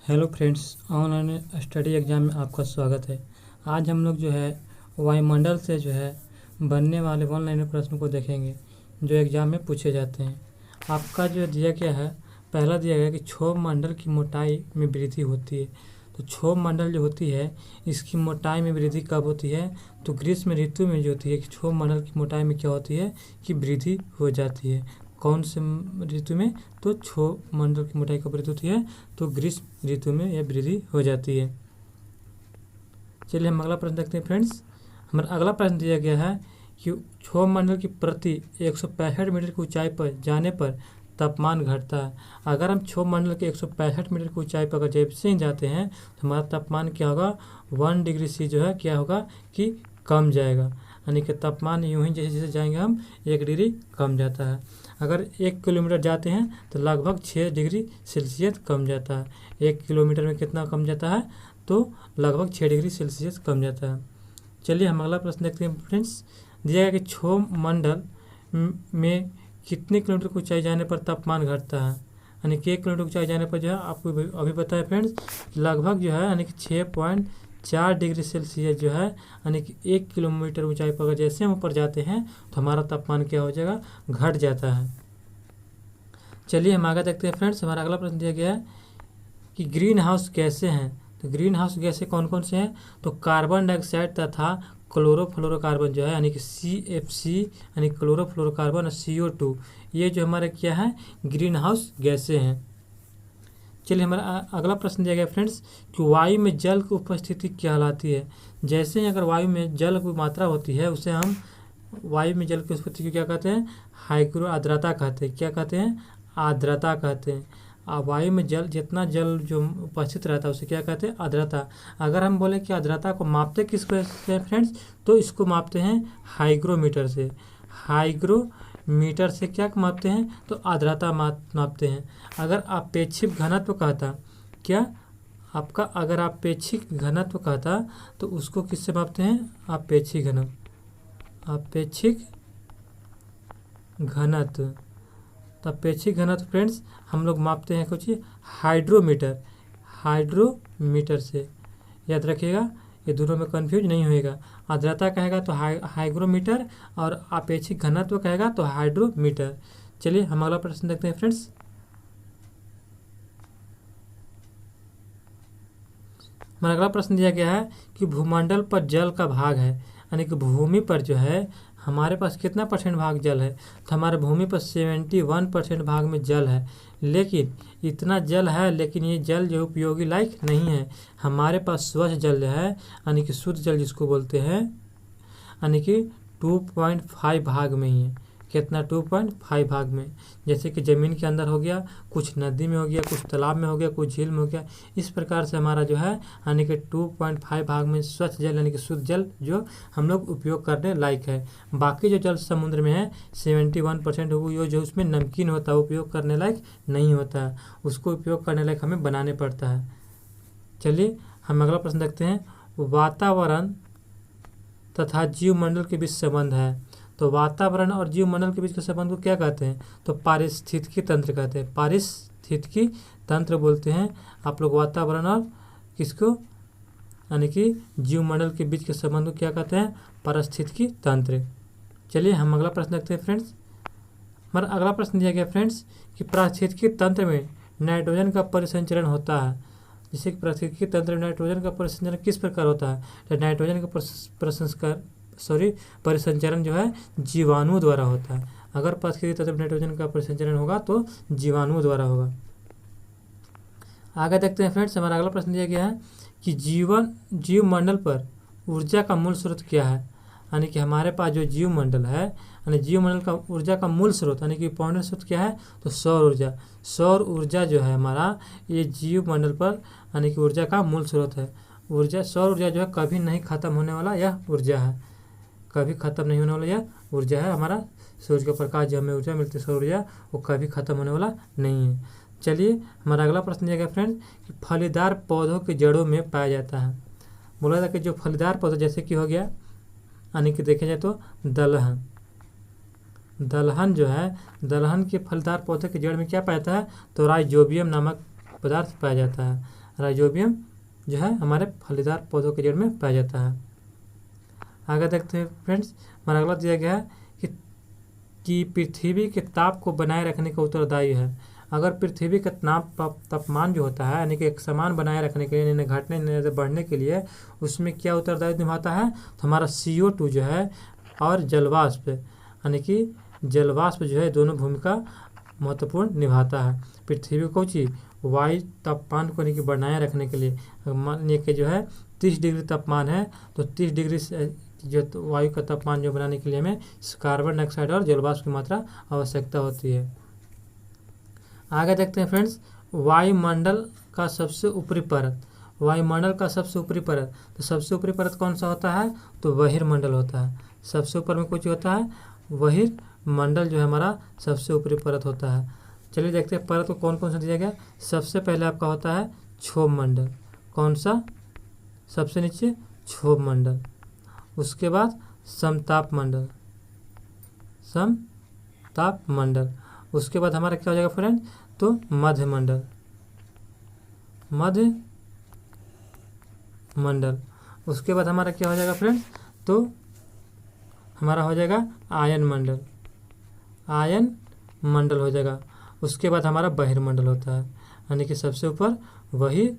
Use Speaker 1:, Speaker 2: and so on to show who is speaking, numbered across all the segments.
Speaker 1: Hello friends, online study exam में आपका स्वागत है। आज हम लोग जो है वायुमंडल से जो है बनने वाले ऑनलाइन प्रश्न को देखेंगे जो एग्ज़ाम में पूछे जाते हैं। आपका जो दिया गया है, पहला दिया गया कि क्षोभ मंडल की मोटाई में वृद्धि होती है। तो क्षोभ मंडल जो होती है इसकी मोटाई में वृद्धि कब होती है? तो ग्रीष्म ऋतु में जो होती है कि क्षोभ मंडल की मोटाई में क्या होती है कि वृद्धि हो जाती है। कौन से ऋतु में? तो क्षोभ मंडल की मोटाई कब वृद्धि होती है? तो ग्रीष्म ऋतु में यह वृद्धि हो जाती है। चलिए हम अगला प्रश्न देखते हैं फ्रेंड्स। हमारा अगला प्रश्न दिया गया है कि क्षोभ मंडल की प्रति 165 मीटर की ऊंचाई पर जाने पर तापमान घटता है। अगर हम क्षोभ मंडल के 165 मीटर की ऊंचाई पर अगर जैसे ही जाते हैं तो हमारा तापमान क्या होगा? 1 डिग्री सी जो है क्या होगा कि कम जाएगा। यानी कि तापमान यूं ही जैसे जैसे जाएंगे हम 1 डिग्री कम जाता है। अगर 1 किलोमीटर जाते हैं तो लगभग 6 डिग्री सेल्सियस कम जाता है। 1 किलोमीटर में कितना कम जाता है? तो लगभग 6 डिग्री सेल्सियस कम जाता है। चलिए हम अगला प्रश्न देखते हैं फ्रेंड्स। दिया गया कि क्षोभ मंडल में कितने किलोमीटर की ऊंचाई जाने पर तापमान घटता है? यानी कि 1 किलोमीटर ऊंचाई जाने पर जो है आपको अभी बताया फ्रेंड्स लगभग जो है यानी कि 6.4 डिग्री सेल्सियस जो है यानी कि 1 किलोमीटर ऊंचाई पर अगर जैसे हम ऊपर जाते हैं तो हमारा तापमान क्या हो जाएगा? घट जाता है। चलिए हम आगे देखते हैं फ्रेंड्स। हमारा अगला प्रश्न दिया गया है कि ग्रीन हाउस गैसें हैं। तो ग्रीन हाउस गैसें कौन कौन से हैं? तो कार्बन डाइऑक्साइड तथा क्लोरोफ्लोरोकार्बन जो है यानी कि CFC यानी क्लोरोफ्लोरोकार्बन और CO2 ये जो हमारे क्या है? ग्रीन हाउस गैसें हैं। चलिए हमारा अगला प्रश्न दिया गया फ्रेंड्स कि वायु में जल की उपस्थिति क्या कहलाती है। जैसे ही अगर वायु में जल की मात्रा होती है उसे हम वायु में जल की उपस्थिति को क्या कहते हैं? हाइग्रो आर्द्रता कहते हैं। क्या कहते हैं? आर्द्रता कहते हैं। वायु में जल जितना जल जो उपस्थित रहता है उसे क्या कहते हैं? आर्द्रता। अगर हम बोले कि आर्द्रता को मापते किसको हैं फ्रेंड्स? तो इसको मापते हैं हाइग्रोमीटर से। हाइग्रोमीटर से क्या मापते हैं? तो आर्द्रता मापते हैं। अगर अपेक्षित घनत्व कहता क्या आपका अगर अपेक्षित घनत्व कहता तो उसको किससे मापते हैं? अपेक्षित घनत्व। अपेक्षित घनत्व तो अपेक्षित घनत्व फ्रेंड्स हम लोग मापते हैं कुछ हाइड्रोमीटर से। याद रखिएगा, ये दोनों में कंफ्यूज नहीं होएगा। आर्द्रता कहेगा तो हाइग्रोमीटर और अपेक्षित घनत्व कहेगा तो हाइड्रोमीटर। चलिए हम अगला प्रश्न देखते हैं फ्रेंड्स। हमारा अगला प्रश्न दिया गया है कि भूमंडल पर जल का भाग है यानी कि भूमि पर जो है हमारे पास कितना % भाग जल है? तो हमारे भूमि पर 71% भाग में जल है। लेकिन इतना जल है लेकिन ये जल जो उपयोगी लायक नहीं है। हमारे पास स्वच्छ जल है यानी कि शुद्ध जल जिसको बोलते हैं यानी कि 2.5 भाग में ही है। कितना? 2.5 भाग में। जैसे कि ज़मीन के अंदर हो गया, कुछ नदी में हो गया, कुछ तालाब में हो गया, कुछ झील में हो गया। इस प्रकार से हमारा जो है यानी कि 2.5 भाग में स्वच्छ जल यानी कि शुद्ध जल जो हम लोग उपयोग करने लायक है। बाकी जो जल समुद्र में है 71% वो जो उसमें नमकीन होता है उपयोग करने लायक नहीं होता है। उसको उपयोग करने लायक हमें बनाने पड़ता है। चलिए हम अगला प्रश्न देखते हैं। वातावरण तथा जीवमंडल के बीच संबंध है। तो वातावरण और जीवमंडल के बीच के संबंध को क्या कहते हैं? तो पारिस्थितिकी तंत्र कहते हैं। पारिस्थितिकी तंत्र बोलते हैं आप लोग वातावरण और किसको यानी कि जीवमंडल के बीच के संबंध को क्या कहते हैं? पारिस्थितिकी तंत्र। चलिए हम अगला प्रश्न देखते हैं फ्रेंड्स। हमारा अगला प्रश्न दिया गया फ्रेंड्स कि पारिस्थितिकी तंत्र में नाइट्रोजन का परिसंचरण होता है। जैसे कि पारिस्थितिकी तंत्र में नाइट्रोजन का परिसंचरण किस प्रकार होता है? तो नाइट्रोजन का परिसंचरण जो है जीवाणु द्वारा होता है। अगर पारिस्थितिकी तंत्र में नाइट्रोजन का परिसंचरण होगा तो जीवाणु द्वारा होगा। आगे देखते हैं फ्रेंड्स। हमारा अगला प्रश्न दिया गया है कि जीवमंडल पर ऊर्जा का मूल स्रोत क्या है? यानी कि हमारे पास जो जीवमंडल है यानी जीवमंडल का ऊर्जा का मूल स्रोत यानी कि पौने स्रोत क्या है? तो सौर ऊर्जा। सौर ऊर्जा जो है हमारा ये जीवमंडल पर यानी कि ऊर्जा का मूल स्रोत है। सौर ऊर्जा जो है कभी नहीं खत्म होने वाला यह ऊर्जा है। कभी खत्म नहीं होने वाला यह ऊर्जा है। हमारा सूर्य का प्रकाश जो हमें ऊर्जा मिलती है सौर ऊर्जा वो कभी खत्म होने वाला नहीं है। चलिए हमारा अगला प्रश्न दिया गया फ्रेंड्स कि फलीदार पौधों की जड़ों में पाया जाता है। बोला था कि जो फलीदार पौधे जैसे कि हो गया यानी कि देखे जाए तो दलहन जो है दलहन के फलदार पौधे के जड़ में क्या पाया जाता है? तो राइजोबियम नामक पदार्थ पाया जाता है। राइजोबियम जो है हमारे फलीदार पौधों के जड़ में पाया जाता है। आगे देखते हैं फ्रेंड्स, हमारा अगला दिया गया है कि पृथ्वी के ताप को बनाए रखने का उत्तरदायी है। अगर पृथ्वी का तापमान जो होता है यानी कि एक समान बनाए रखने के लिए, न घटने न बढ़ने के लिए, उसमें क्या उत्तरदायित्व निभाता है? तो हमारा CO2 जो है और जलवाष्प यानी कि जलवाष्प जो है दोनों भूमिका महत्वपूर्ण निभाता है। पृथ्वी को वायु तापमान को नहीं बनाए रखने के लिए, मान लीजिए कि जो है 30 डिग्री तापमान है तो 30 डिग्री जो वायु का तापमान जो बनाने के लिए हमें कार्बन डाइऑक्साइड और जलवाष्प की मात्रा आवश्यकता होती है। आगे देखते हैं फ्रेंड्स, वायुमंडल का सबसे ऊपरी परत। वायुमंडल का सबसे ऊपरी परत, तो सबसे ऊपरी परत कौन सा होता है? तो बहिर्मंडल होता है। सबसे ऊपर में कुछ होता है, बहिर्मंडल जो है हमारा सबसे ऊपरी परत होता है। चलिए देखते हैं परत को कौन कौन सा दिया गया। सबसे पहले आपका होता है क्षोभ मंडल। कौन सा? सबसे नीचे क्षोभ मंडल। उसके बाद समताप मंडल, समताप मंडल। उसके बाद हमारा क्या हो जाएगा फ्रेंड? तो मध्य मंडल, मध्य मंडल। उसके बाद हमारा क्या हो जाएगा फ्रेंड? तो हमारा हो जाएगा आयन मंडल, आयन मंडल हो जाएगा। उसके बाद हमारा बहिर्मंडल होता है, यानी कि सबसे ऊपर वही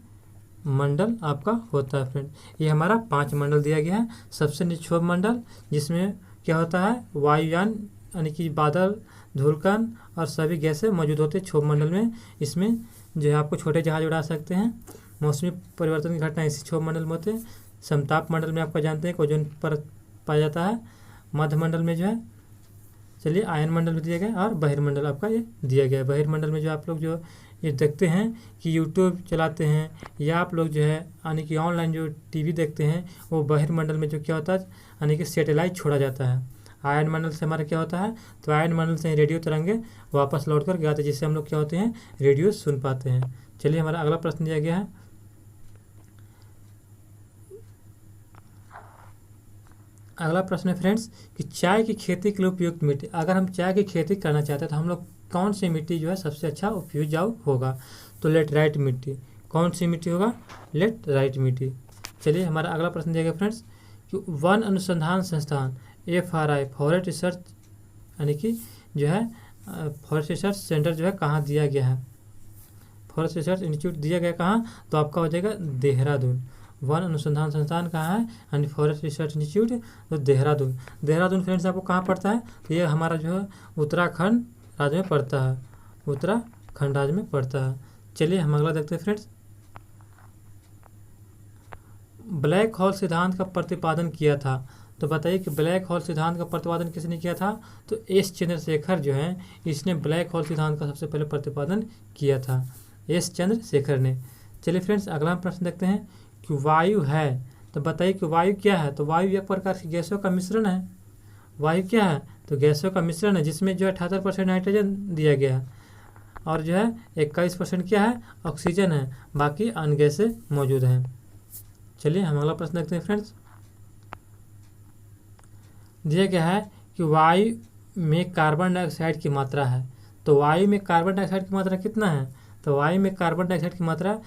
Speaker 1: मंडल आपका होता है फ्रेंड। ये हमारा 5 मंडल दिया गया है। सबसे नीचे क्षोभ मंडल, जिसमें क्या होता है? वायुयान यानी कि बादल, धूलकण और सभी गैसें मौजूद होते हैं क्षोभ मंडल में। इसमें जो है आपको छोटे जहाज उड़ा सकते हैं। मौसमी परिवर्तन की घटना इसी क्षोभ मंडल में होते हैं। समताप मंडल में आपका जानते हैं ओजोन परत पाया जाता है। मध्य मंडल में जो है, चलिए आयन मंडल में दिया गया और बहिर्मंडल आपका ये दिया गया है। बहिर्मंडल में जो आप लोग जो ये देखते हैं कि यूट्यूब चलाते हैं या आप लोग जो है यानी कि ऑनलाइन जो टीवी देखते हैं, वो बहिर्मंडल में जो क्या होता है यानी कि सैटेलाइट छोड़ा जाता है। आयन मंडल से हमारा क्या होता है? तो आयन मंडल से रेडियो तरंगे वापस लौट कर आते हैं, जिससे हम लोग क्या होते हैं? रेडियो सुन पाते हैं। चलिए हमारा अगला प्रश्न दिया गया है। अगला प्रश्न है फ्रेंड्स कि चाय की खेती के लिए उपयुक्त मिट्टी। अगर हम चाय की खेती करना चाहते हैं तो हम लोग कौन सी मिट्टी जो है सबसे अच्छा उपजाऊ होगा? तो लेटराइट मिट्टी। कौन सी मिट्टी होगा? लेटराइट मिट्टी। चलिए हमारा अगला प्रश्न दिया गया फ्रेंड्स कि वन अनुसंधान संस्थान FRI फॉरेस्ट रिसर्च यानी कि जो है फॉरेस्ट रिसर्च सेंटर जो है कहाँ दिया गया है? फॉरेस्ट रिसर्च इंस्टीट्यूट दिया गया कहाँ? तो आपका हो जाएगा देहरादून। वन अनुसंधान संस्थान कहाँ है? यानी फॉरेस्ट रिसर्च इंस्टीट्यूट, तो देहरादून। देहरादून फ्रेंड्स आपको कहाँ पड़ता है? तो ये हमारा जो है उत्तराखंड राज्य में पड़ता है, उत्तराखंड राज्य में पड़ता है। चलिए हम अगला देखते हैं फ्रेंड्स। ब्लैक होल सिद्धांत का प्रतिपादन किया था। तो बताइए कि ब्लैक होल सिद्धांत का प्रतिपादन किसने किया था? तो S चंद्रशेखर जो है, इसने ब्लैक होल सिद्धांत का सबसे पहले प्रतिपादन किया था, S चंद्रशेखर ने। चलिए फ्रेंड्स अगला प्रश्न देखते हैं कि वायु है। तो बताइए कि वायु क्या है? तो वायु एक प्रकार की गैसों का मिश्रण है। वायु क्या है? तो गैसों का मिश्रण है, जिसमें जो है 78% नाइट्रोजन दिया गया है और जो है 21% क्या है? ऑक्सीजन है। बाकी अन्य गैसें मौजूद हैं। चलिए हम अगला प्रश्न देखते हैं फ्रेंड्स। दिया गया है कि वायु में कार्बन डाइऑक्साइड की मात्रा है। तो वायु में कार्बन डाइऑक्साइड की मात्रा कितना है? तो वायु में कार्बन डाइऑक्साइड की मात्रा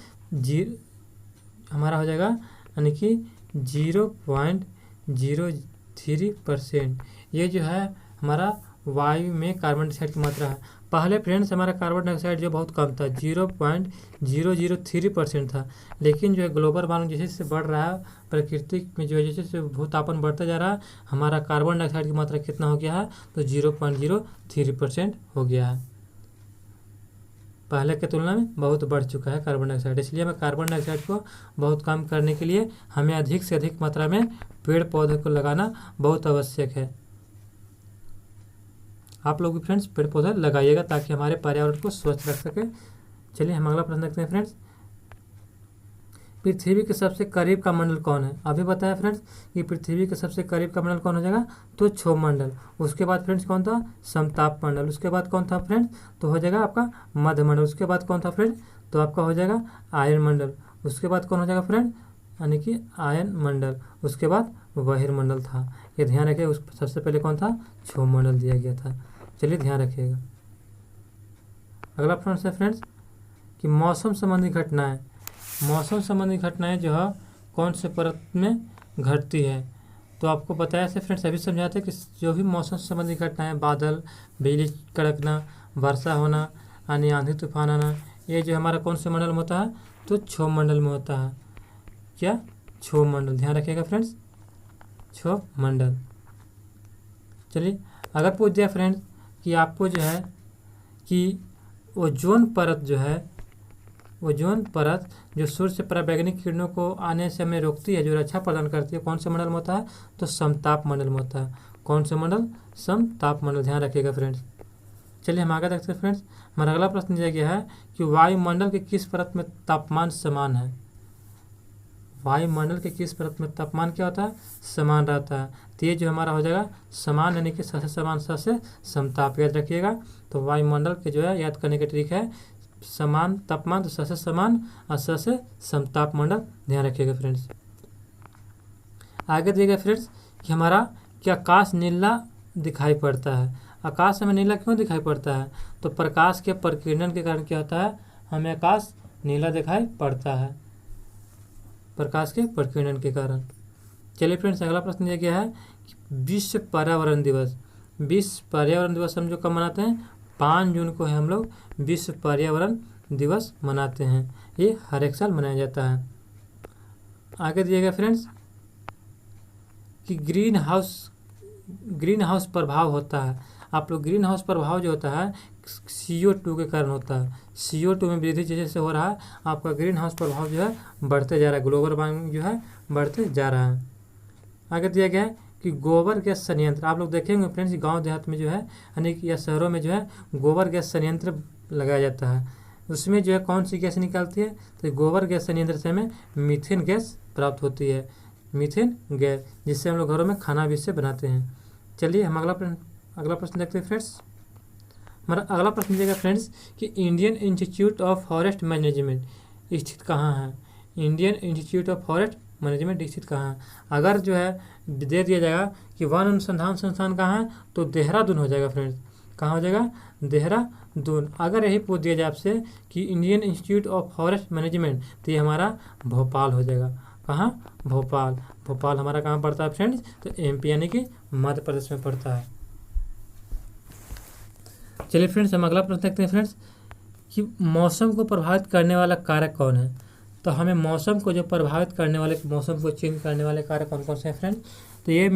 Speaker 1: हमारा हो जाएगा यानी कि 0.03%। ये जो है हमारा वायु में कार्बन डाइऑक्साइड की मात्रा है। पहले फ्रेंड्स हमारा कार्बन डाइऑक्साइड जो बहुत कम था, 0.003% था। लेकिन जो है ग्लोबल वार्मिंग जैसे जैसे बढ़ रहा है, प्रकृति में जो है जैसे जैसे भूतापन बढ़ता जा रहा है, हमारा कार्बन डाइऑक्साइड की मात्रा कितना हो गया है? तो 0.03% हो गया है। पहले की तुलना में बहुत बढ़ चुका है कार्बन डाइऑक्साइड। इसलिए हमें कार्बन डाइऑक्साइड को बहुत कम करने के लिए हमें अधिक से अधिक मात्रा में पेड़ पौधे को लगाना बहुत आवश्यक है। आप लोग भी फ्रेंड्स पेड़ पौधे लगाइएगा ताकि हमारे पर्यावरण को स्वच्छ रख सके। चलिए हम अगला प्रश्न देखते हैं फ्रेंड्स। पृथ्वी के सबसे करीब का मंडल कौन है? अभी बताया फ्रेंड्स कि पृथ्वी के सबसे करीब का मंडल कौन हो जाएगा? तो क्षोभ मंडल। उसके बाद फ्रेंड्स कौन था? समताप मंडल। उसके बाद कौन था फ्रेंड्स? तो हो जाएगा आपका मध्य मंडल। उसके बाद कौन था फ्रेंड? तो आपका हो जाएगा आयन मंडल। उसके बाद कौन हो जाएगा फ्रेंड? यानी कि आयन मंडल। उसके बाद बहिर्मंडल था। ये ध्यान रखिए। उस सबसे पहले कौन था? क्षोभ मंडल दिया गया था। चलिए ध्यान रखिएगा। अगला प्रश्न है फ्रेंड्स कि मौसम संबंधी घटनाएं। मौसम संबंधी घटनाएं जो है कौन से परत में घटती है। तो आपको बताया से फ्रेंड्स अभी समझाते कि जो भी मौसम संबंधी घटनाएं, बादल, बिजली कड़कना, वर्षा होना, यानी आंधी तूफान आना, ये जो हमारा कौन से मंडल में होता है, तो क्षोभ मंडल में होता है। क्या? क्षोभ मंडल, ध्यान रखिएगा फ्रेंड्स, क्षोभ मंडल। चलिए अगर पूछ दिया फ्रेंड्स कि आपको जो है कि ओजोन परत जो है, ओजोन परत जो सूर्य से पराबैंगनी किरणों को आने से हमें रोकती है, जो रक्षा प्रदान करती है, कौन से मंडल में होता है, तो समताप मंडल में होता है। कौन से मंडल? समताप मंडल, ध्यान रखिएगा फ्रेंड्स। चलिए हम आगे देखते हैं फ्रेंड्स। हमारा अगला प्रश्न दिया गया है कि वायुमंडल के किस परत में तापमान समान है। वायुमंडल के किस परत में तापमान क्या होता है, समान रहता है। तो ये जो हमारा हो जाएगा समान, यानी कि स से समान, स से समताप, याद रखिएगा। तो वायुमंडल के जो है याद करने का ट्रिक है समान तापमान, तो स से समान और स से समताप मंडल, ध्यान रखिएगा फ्रेंड्स। आगे दिएगा फ्रेंड्स कि हमारा क्या आकाश नीला दिखाई पड़ता है। आकाश हमें नीला क्यों दिखाई पड़ता है, तो प्रकाश के प्रकीर्णन के कारण क्या होता है, हमें आकाश नीला दिखाई पड़ता है, प्रकाश के प्रकीर्णन के कारण। चलिए फ्रेंड्स अगला प्रश्न दिया गया है विश्व पर्यावरण दिवस। विश्व पर्यावरण दिवस हम जो कब मनाते हैं, 5 जून को है हम लोग विश्व पर्यावरण दिवस मनाते हैं। ये हर एक साल मनाया जाता है। आगे दिएगा फ्रेंड्स कि ग्रीन हाउस प्रभाव होता है। आप लोग ग्रीन हाउस प्रभाव जो होता है CO2 के कारण होता है। CO2 में वृद्धि जैसे हो रहा है, आपका ग्रीन हाउस प्रभाव जो है बढ़ते जा रहा है, ग्लोबल वार्मिंग जो है बढ़ते जा रहा है। आगे दिया गया है कि गोबर गैस संयंत्र, आप लोग देखेंगे फ्रेंड्स गांव देहात में जो है यानी या शहरों में जो है गोबर गैस संयंत्र लगाया जाता है। उसमें जो है कौन सी गैस निकलती है, तो गोबर गैस संयंत्र से हमें मीथेन गैस प्राप्त होती है, मीथेन गैस, जिससे हम लोग घरों में खाना भी इससे बनाते हैं। चलिए हम अगला प्रश्न देखते हैं फ्रेंड्स। हमारा अगला प्रश्न दिएगा फ्रेंड्स कि Indian institute of forest management स्थित कहाँ है। Indian institute of forest management स्थित कहाँ है। अगर जो है दे दिया जाएगा कि वन अनुसंधान संस्थान कहाँ है, तो देहरादून हो जाएगा फ्रेंड्स। कहाँ हो जाएगा, देहरादून। अगर यही पूछ दिया जाए आपसे कि Indian institute of forest management, तो ये हमारा भोपाल हो जाएगा। कहाँ, भोपाल। भोपाल हमारा कहाँ पड़ता है फ्रेंड्स, तो MP यानी कि मध्य प्रदेश में पड़ता है। चलिए फ्रेंड्स हम अगला प्रश्न देखते हैं फ्रेंड्स कि मौसम को प्रभावित करने वाला कारक कौन है। तो हमें मौसम को जो प्रभावित करने वाले, मौसम को चेंज करने वाले कारक कौन कौन से हैं फ्रेंड्स, तो ये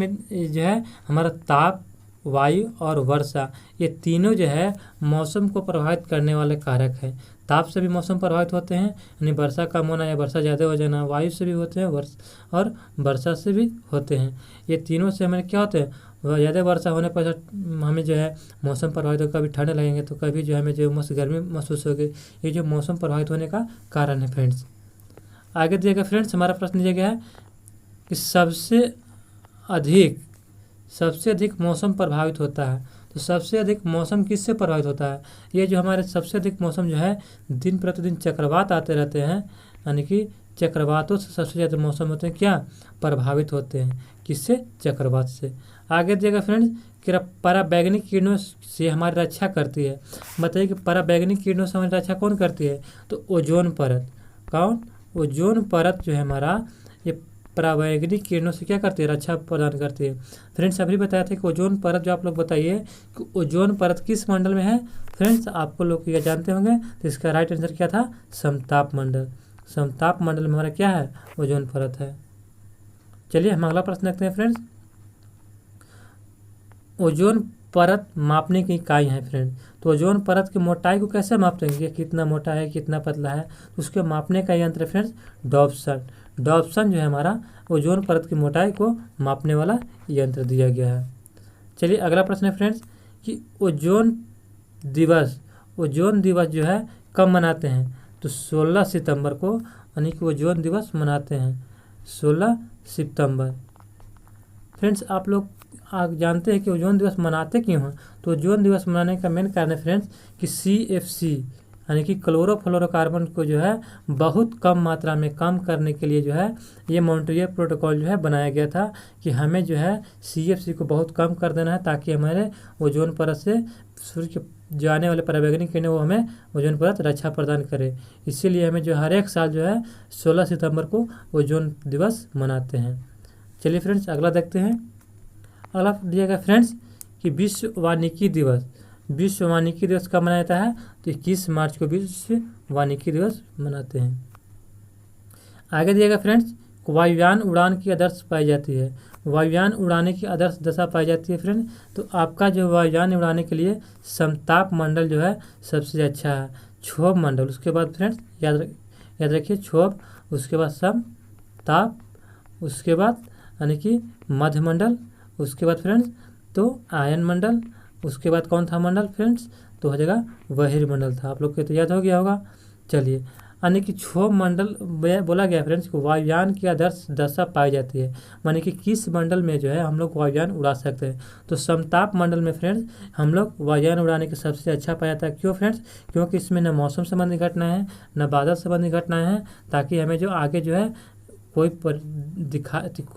Speaker 1: जो है हमारा ताप, वायु और वर्षा, ये तीनों जो है मौसम को प्रभावित करने वाले कारक हैं। ताप से भी मौसम प्रभावित होते हैं, यानी वर्षा कम होना या वर्षा ज़्यादा हो जाना। वायु से भी होते हैं और वर्षा से भी होते हैं। ये तीनों से हमें क्या होते हैं, ज़्यादा वर्षा होने पर हमें जो है मौसम प्रभावित हो, कभी ठंड लगेंगे तो कभी जो हमें जो गर्मी महसूस होगी। ये जो मौसम प्रभावित होने का कारण है फ्रेंड्स। आगे दिया गया फ्रेंड्स हमारा प्रश्न दिया गया है कि सबसे अधिक मौसम प्रभावित होता है। तो सबसे अधिक मौसम किससे प्रभावित होता है, ये जो हमारे सबसे अधिक मौसम जो है दिन प्रतिदिन चक्रवात आते रहते हैं, यानी कि चक्रवातों से सबसे ज़्यादा मौसम होते हैं क्या, प्रभावित होते हैं। किससे, चक्रवात से। आगे दिएगा फ्रेंड्स कि पराबैंगनी किरणों से हमारी रक्षा करती है। बताइए कि पराबैंगनी किरणों से हमारी रक्षा कौन करती है, तो ओजोन परत। कौन, ओजोन परत जो है हमारा, ये पराबैंगनी किरणों से क्या करती है, रक्षा प्रदान करती है। फ्रेंड्स अभी बताया था कि ओजोन परत जो आप लोग बताइए कि ओजोन परत किस मंडल में है। फ्रेंड्स आपको लोग ये जानते होंगे, तो इसका राइट आंसर क्या था, समताप मंडल। समताप मंडल में हमारा क्या है, ओजोन परत है। चलिए हम अगला प्रश्न देखते हैं फ्रेंड्स। ओजोन परत मापने की इकाई है फ्रेंड। तो ओजोन परत की मोटाई को कैसे मापते हैं, कितना मोटा है कितना पतला है, तो उसके मापने का यंत्र फ्रेंड्स डॉप्सन। डॉप्सन जो है हमारा ओजोन परत की मोटाई को मापने वाला यंत्र दिया गया है। चलिए अगला प्रश्न है फ्रेंड्स कि ओजोन दिवस जो है कब मनाते हैं, तो 16 सितंबर को, यानी कि ओजोन दिवस मनाते हैं 16 सितंबर। फ्रेंड्स आप लोग जानते हैं कि ओजोन दिवस मनाते क्यों हैं, तो ओजोन दिवस मनाने का मेन कारण है फ्रेंड्स कि CFC यानी कि क्लोरोफ्लोरोकार्बन को जो है बहुत कम मात्रा में कम करने के लिए जो है ये मॉन्ट्रियल प्रोटोकॉल जो है बनाया गया था कि हमें जो है CFC को बहुत कम कर देना है, ताकि हमारे ओजोन परत से सूर्य के जो आने वाले परावैज्ञानिक किरण वो हमें ओजोन परत रक्षा प्रदान करे। इसीलिए हमें जो हर एक साल जो है 16 सितंबर को ओजोन दिवस मनाते हैं। चलिए फ्रेंड्स अगला देखते हैं। अगला दिया गया फ्रेंड्स कि विश्व वानिकी दिवस। विश्व वानिकी दिवस कब मनाया जाता है? तो 21 मार्च को विश्व वानिकी दिवस मनाते हैं। आगे दिया गया फ्रेंड्स वायुयान उड़ान की आदर्श पाई जाती है। वायुयान उड़ाने की आदर्श दशा पाई जाती है फ्रेंड। तो आपका जो वायुयान उड़ाने के लिए समताप मंडल जो है सबसे अच्छा है। क्षोभ मंडल, उसके बाद फ्रेंड्स याद रखिए क्षोभ, उसके बाद समताप, उसके बाद यानी कि मध्य मंडल, उसके बाद फ्रेंड्स तो आयन मंडल, उसके बाद कौन था मंडल फ्रेंड्स? तो हो जाएगा बहिर्मंडल था। आप लोग को तो याद हो गया होगा। चलिए यानी कि क्षोभ मंडल बोला गया फ्रेंड्स को वायुयान की आदर्श दशा पाई जाती है, माने कि किस मंडल में जो है हम लोग वायुयान उड़ा सकते हैं। तो समताप मंडल में फ्रेंड्स हम लोग वायुयान उड़ाने के सबसे अच्छा पाया जाता है। क्यों फ्रेंड्स? क्योंकि इसमें न मौसम संबंधी घटना है न बादल संबंधी घटनाएं हैं, ताकि हमें जो आगे जो है कोई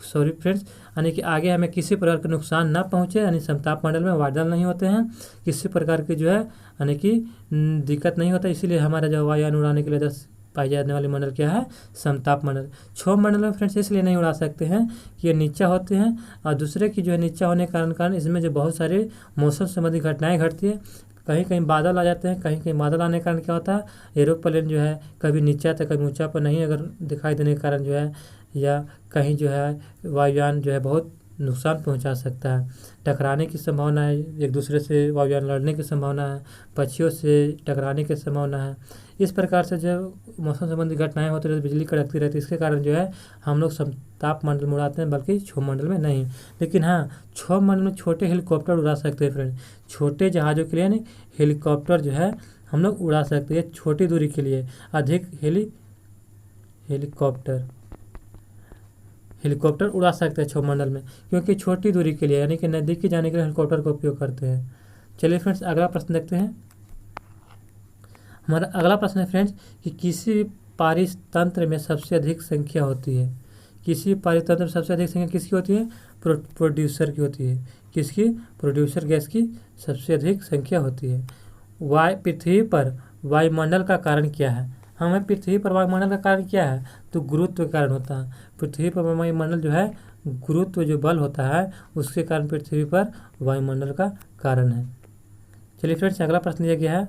Speaker 1: सॉरी फ्रेंड्स यानी कि आगे हमें किसी प्रकार का नुकसान ना पहुंचे। यानी समताप मंडल में बादल नहीं होते हैं, किसी प्रकार की जो है यानी कि दिक्कत नहीं होता। इसीलिए हमारा जो वायुयान उड़ाने के लिए आदर्श पाई जाने वाली मंडल क्या है? समताप मंडल। क्षोभ मंडल में फ्रेंड्स इसलिए नहीं उड़ा सकते हैं कि ये नीचा होते हैं, और दूसरे की जो है नीचा होने के कारण इसमें जो बहुत सारे मौसम संबंधी घटनाएं घटती है। कहीं कहीं बादल आ जाते हैं, कहीं कहीं बादल आने के कारण क्या होता है एरोप्लेन जो है कभी नीचा तो कभी ऊंचा पर नहीं अगर दिखाई देने के कारण जो है, या कहीं जो है वायुयान जो है बहुत नुकसान पहुंचा सकता है। टकराने की संभावना है, एक दूसरे से वायुयान लड़ने की संभावना है, पक्षियों से टकराने की संभावना है। इस प्रकार से जो मौसम संबंधी घटनाएं होती रहती, बिजली कड़कती रहती है, इसके कारण जो है हम लोग समताप मंडल में उड़ाते हैं, बल्कि क्षोभ मंडल में नहीं। लेकिन हाँ, क्षोभ मंडल में छोटे हेलीकॉप्टर उड़ा सकते हैं फ्रेंड। छोटे जहाज़ों के लिए हेलीकॉप्टर जो है हम लोग उड़ा सकते हैं छोटी दूरी के लिए। अधिक हेलीकॉप्टर उड़ा सकते हैं क्षोभ मंडल में, क्योंकि छोटी दूरी के लिए यानी कि नज़दीकी जाने के लिए हेलीकॉप्टर का उपयोग करते हैं। चलिए फ्रेंड्स अगला प्रश्न देखते हैं। हमारा अगला प्रश्न है फ्रेंड्स कि किसी भी पारितंत्र में सबसे अधिक संख्या होती है। किसी पारितंत्र में सबसे अधिक संख्या किसकी होती है? प्रोड्यूसर की होती है। किसकी? प्रोड्यूसर गैस की सबसे अधिक संख्या होती है। पृथ्वी पर वायुमंडल का कारण क्या है? हमें पृथ्वी पर वायुमंडल का कारण क्या है? तो गुरुत्व के कारण होता है। पृथ्वी पर वायुमंडल जो है गुरुत्व जो बल होता है उसके कारण पृथ्वी पर वायुमंडल का कारण है। चलिए फ्रेंड्स अगला प्रश्न दिया गया है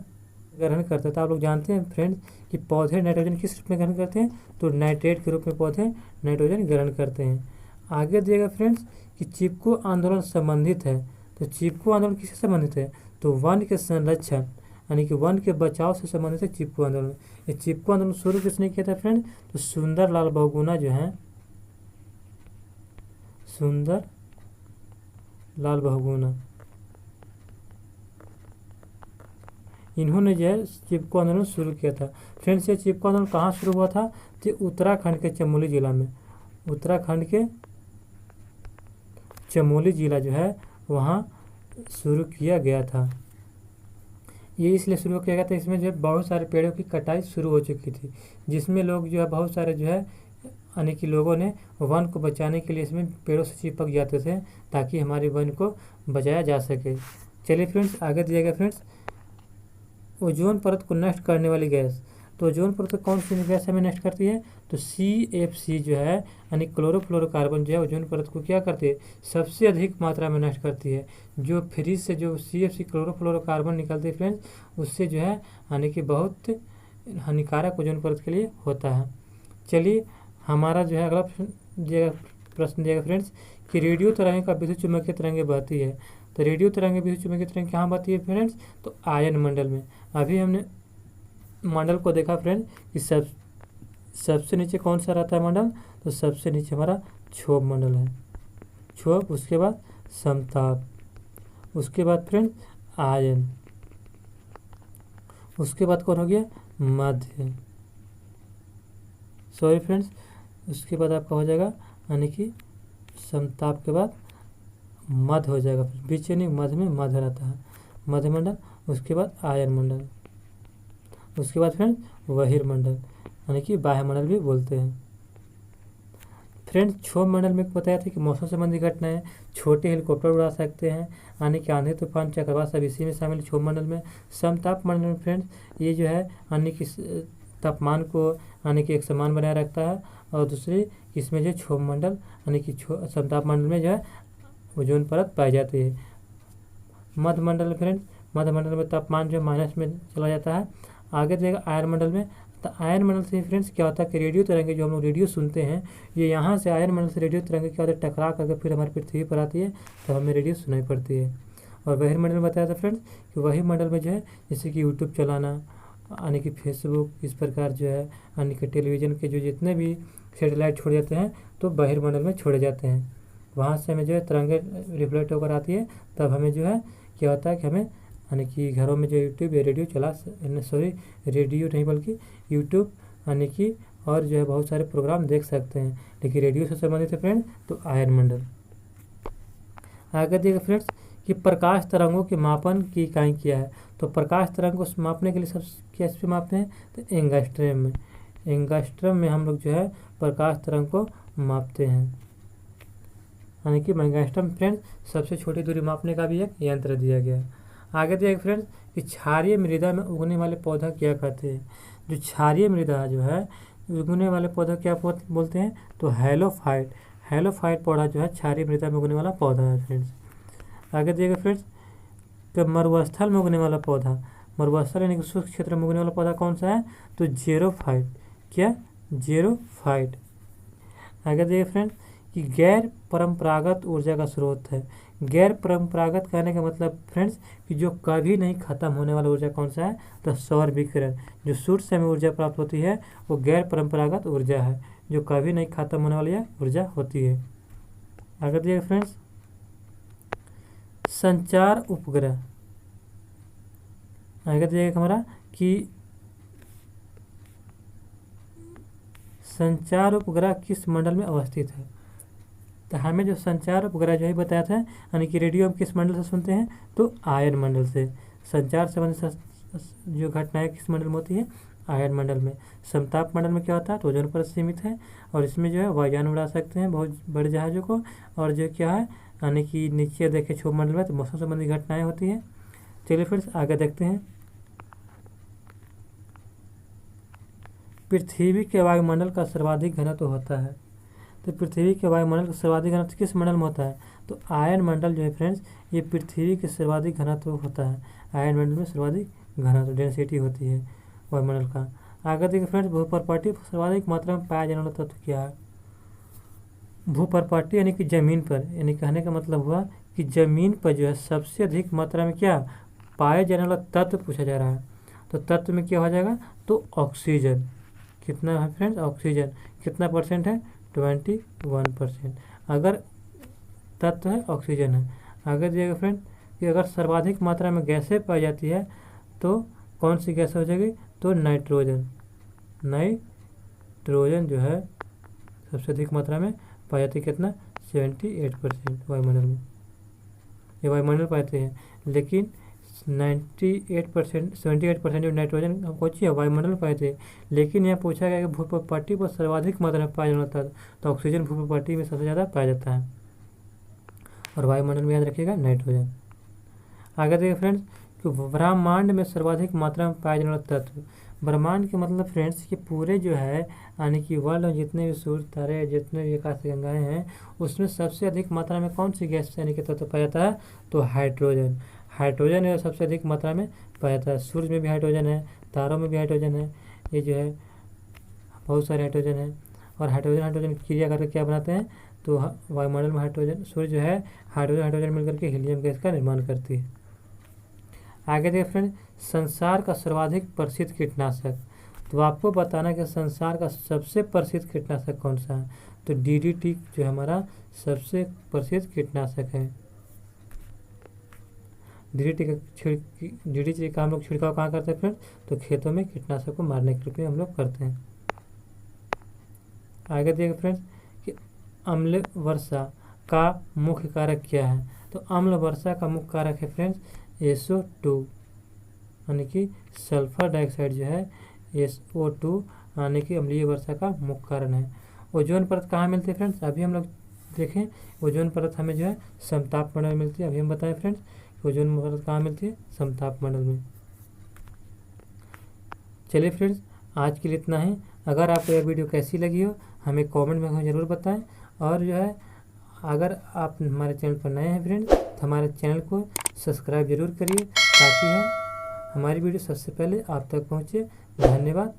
Speaker 1: ग्रहण करते हैं। तो आप लोग जानते हैं फ्रेंड्स कि पौधे नाइट्रोजन किस रूप में ग्रहण करते हैं? तो नाइट्रेट के रूप में पौधे नाइट्रोजन ग्रहण करते हैं। आगे दिएगा फ्रेंड्स कि चिपको आंदोलन संबंधित है। तो चिपको आंदोलन किससे संबंधित है? तो वन के संरक्षण यानी कि वन के बचाव से संबंधित है चिपको आंदोलन। ये चिपको आंदोलन शुरू किसने किया था फ्रेंड? तो सुंदरलाल बहुगुणा जो है, सुंदरलाल बहुगुणा, इन्होंने जो है चिपको आंदोलन शुरू किया था। फ्रेंड्स ये चिपको आंदोलन कहाँ शुरू हुआ था? तो उत्तराखंड के चमोली जिला में। उत्तराखंड के चमोली जिला जो है वहाँ शुरू किया गया था। ये इसलिए शुरू किया गया था, इसमें जो है बहुत सारे पेड़ों की कटाई शुरू हो चुकी थी, जिसमें लोग जो है बहुत सारे जो है यानी कि लोगों ने वन को बचाने के लिए इसमें पेड़ों से चिपक जाते थे ताकि हमारे वन को बचाया जा सके। चलिए फ्रेंड्स आगे दिया गया फ्रेंड्स ओजोन परत को नष्ट करने वाली गैस। तो ओजोन परत कौन सी गैस हमें नष्ट करती है? तो CFC जो है यानी क्लोरोफ्लोरोकार्बन जो है ओजोन परत को क्या करती है? सबसे अधिक मात्रा में नष्ट करती है। जो फ्रिज से जो CFC क्लोरोफ्लोरोकार्बन निकलती है फ्रेंड्स, उससे जो है यानी कि बहुत हानिकारक ओजोन परत के लिए होता है। चलिए हमारा जो है अगला प्रश्न दिएगा फ्रेंड्स कि रेडियो तरंगें का विद्युत चुम्बकीय तरंगें बहती है। तो रेडियो तरंगें विद्युत चुम्बकीय तरंगें कहाँ बहती है फ्रेंड्स? तो आयन मंडल में। अभी हमने मंडल को देखा फ्रेंड कि सबसे नीचे कौन सा रहता है मंडल? तो सबसे नीचे हमारा क्षोभ मंडल है। क्षोभ, उसके बाद समताप, उसके बाद फ्रेंड आयन, उसके बाद कौन हो गया? मध्य, सॉरी फ्रेंड्स, उसके बाद आपका हो जाएगा यानी कि समताप के बाद मध्य हो जाएगा। बीच नहीं, मध्य में मध्य रहता है, मध्य मंडल, उसके बाद आयन मंडल, उसके बाद फ्रेंड बहिर्मंडल यानी कि बाह्यमंडल भी बोलते हैं। फ्रेंड्स क्षोभ मंडल में बताया था कि मौसम संबंधी घटनाएं, छोटे हेलीकॉप्टर उड़ा सकते हैं, यानी कि आंधी तूफान चक्रवात सब इसी में शामिल क्षोभ मंडल में। समताप मंडल में फ्रेंड्स ये जो है यानी कि तापमान को यानी कि एक समान बनाए रखता है, और दूसरी इसमें जो क्षोभ मंडल यानी कि समताप मंडल में जो है ओजोन परत पाई जाती है। मध्य मंडल फ्रेंड्स, मध्य मंडल में तापमान जो माइनस में चला जाता है। आगे देगा आयन मंडल में, तो आयन मंडल से फ्रेंड्स क्या होता है कि रेडियो तरंगे जो हम लोग रेडियो सुनते हैं, ये यहाँ से आयन मंडल से रेडियो तरंगे क्या होता है टकरा करके फिर हमारी पृथ्वी पर आती है, तब हमें रेडियो सुनाई पड़ती है। और बहिर्मंडल में बताया था फ्रेंड्स कि वही मंडल में जो है जैसे कि यूट्यूब चलाना, यानी कि फेसबुक, इस प्रकार जो है यानी कि टेलीविज़न के जो जितने भी सेटेलाइट छोड़े जाते हैं तो बहिर्मंडल में छोड़े जाते हैं। वहाँ से हमें जो है तरंगे रिफ्लेक्ट होकर आती है, तब हमें जो है क्या होता है कि हमें यानी कि घरों में जो यूट्यूब या रेडियो रेडियो नहीं बल्कि यूट्यूब यानी कि और जो है बहुत सारे प्रोग्राम देख सकते हैं। लेकिन रेडियो से संबंधित है फ्रेंड्स तो आयन मंडल। आगे देखिए फ्रेंड्स कि प्रकाश तरंगों के मापन की इकाई क्या है, तो प्रकाश तरंग को मापने के लिए सब कैस पे मापते हैं, तो एंगस्ट्रम में। एंगस्ट्रम में हम लोग जो है प्रकाश तरंग को मापते हैं, यानी कि एंगस्ट्रम फ्रेंड्स सबसे छोटी दूरी मापने का भी एक यंत्र दिया गया है। आगे देखिए फ्रेंड्स कि क्षारीय मृदा में उगने वाले पौधा क्या कहते हैं। जो क्षारीय मृदा जो है उगने वाले पौधा क्या बोलते हैं, तो हैलोफाइट। हैलोफाइट पौधा जो है क्षारीय मृदा में उगने वाला पौधा है फ्रेंड्स। आगे देखिए फ्रेंड्स तो मरुस्थल में उगने वाला पौधा, मरुस्थल यानी कि शुष्क क्षेत्र में उगने वाला पौधा कौन सा है, तो जेरोफाइट। क्या, जेरोफाइट। आगे देखिए फ्रेंड्स कि गैर परंपरागत ऊर्जा का स्रोत है। गैर परंपरागत कहने का मतलब फ्रेंड्स कि जो कभी नहीं खत्म होने वाला ऊर्जा कौन सा है, तो सौर विकिरण। जो सूर्य से हमें ऊर्जा प्राप्त होती है वो गैर परंपरागत ऊर्जा है, जो कभी नहीं खत्म होने वाली ऊर्जा होती है। आगे देखिए फ्रेंड्स संचार उपग्रह। आगे देखिए हमारा कि संचार उपग्रह किस मंडल में अवस्थित है, तो हमें जो संचार उपग्रह जो है बताया था, यानी कि रेडियो हम किस मंडल से सुनते हैं, तो आयन मंडल से। संचार संबंधित जो घटनाएं किस मंडल में होती है, आयन मंडल में। समताप मंडल में क्या होता है, तो ओजोन परत सीमित है, और इसमें जो है वायुयान उड़ा सकते हैं बहुत बड़े जहाज़ों को। और जो क्या है यानी कि नीचे देखे क्षोभ मंडल में तो मौसम संबंधी घटनाएं होती हैं। चलिए फ्रेंड्स आगे देखते हैं। पृथ्वी के वायुमंडल का सर्वाधिक घनत्व होता है, तो पृथ्वी के वायुमंडल का सर्वाधिक घनत्व किस मंडल में होता है, तो आयन मंडल जो है फ्रेंड्स ये पृथ्वी के सर्वाधिक घनत्व होता है। आयन मंडल में सर्वाधिक घनत्व डेंसिटी होती है वायुमंडल का। आगे देखिए फ्रेंड्स भूपर्पटी सर्वाधिक मात्रा में पाया जाने वाला तत्व क्या है। भूपर्पटी यानी कि जमीन पर, यानी कहने का मतलब हुआ कि जमीन पर जो है सबसे अधिक मात्रा में क्या पाए जाने वाला तत्व पूछा जा रहा है। तो तत्व में क्या हो जाएगा, तो ऑक्सीजन। कितना है फ्रेंड्स, ऑक्सीजन कितना परसेंट है, 21%। अगर तत्व है ऑक्सीजन है। आगे दिएगा फ्रेंड कि अगर सर्वाधिक मात्रा में गैसें पाई जाती है तो कौन सी गैस हो जाएगी, तो नाइट्रोजन। नाइट्रोजन जो है सबसे अधिक मात्रा में पाई जाती है, कितना 78% वायुमंडल में। ये वायुमंडल पाते हैं, लेकिन 78% जो नाइट्रोजन हमको चाहिए वायुमंडल में पाए थे। लेकिन यहाँ पूछा गया कि भूपर्पटी पर सर्वाधिक मात्रा में पाया जाता है, तो ऑक्सीजन भूपर्पटी में सबसे ज़्यादा पाया जाता है, और वायुमंडल में याद रखिएगा नाइट्रोजन। आगे देखिए फ्रेंड्स कि ब्रह्मांड में सर्वाधिक मात्रा में पाया जाने वाला तत्व। ब्रह्मांड के मतलब फ्रेंड्स कि पूरे जो है यानी कि वर्ल्ड में जितने भी सूर्य तारे जितने भी आकाशगंगाएँ हैं उसमें सबसे अधिक मात्रा में कौन सी गैस यानी कि तत्व पाया जाता है, तो हाइड्रोजन। हाइड्रोजन है सबसे अधिक मात्रा में पाया जाता है। सूर्य में भी हाइड्रोजन है, तारों में भी हाइड्रोजन है, ये जो है बहुत सारे हाइड्रोजन है। और हाइड्रोजन क्रिया करके क्या बनाते हैं, तो वायुमंडल में हाइड्रोजन सूर्य जो है हाइड्रोजन मिलकर के हीलियम गैस का निर्माण करती है। आगे देखिए फ्रेंड संसार का सर्वाधिक प्रसिद्ध कीटनाशक, तो आपको बताना कि संसार का सबसे प्रसिद्ध कीटनाशक कौन सा है, तो DDT जो हमारा सबसे प्रसिद्ध कीटनाशक है। DDT का हम लोग छिड़काव कहाँ करते हैं फ्रेंड, तो खेतों में कीटनाशक को मारने के लिए हम लोग करते हैं। आगे देखिए फ्रेंड्स कि अम्ल वर्षा का मुख्य कारक क्या है, तो अम्ल वर्षा का मुख्य कारक है फ्रेंड्स SO2 यानी कि सल्फर डाइऑक्साइड जो है SO2 यानी कि अम्लीय वर्षा का मुख्य कारण है। ओजोन परत कहाँ मिलती है फ्रेंड्स? अभी हम लोग देखें, ओजोन परत हमें जो है समताप मंडल में मिलती है। अभी हम बताएं फ्रेंड्स ओजोन परत कहाँ मिलती है? समताप मंडल में। चलिए फ्रेंड्स, आज के लिए इतना ही। अगर आपको यह वीडियो कैसी लगी हो हमें कमेंट में ज़रूर बताएं, और जो है अगर आप हमारे चैनल पर नए हैं फ्रेंड्स तो हमारे चैनल को सब्सक्राइब जरूर करिए, ताकि हमारी वीडियो सबसे पहले आप तक पहुँचे। धन्यवाद।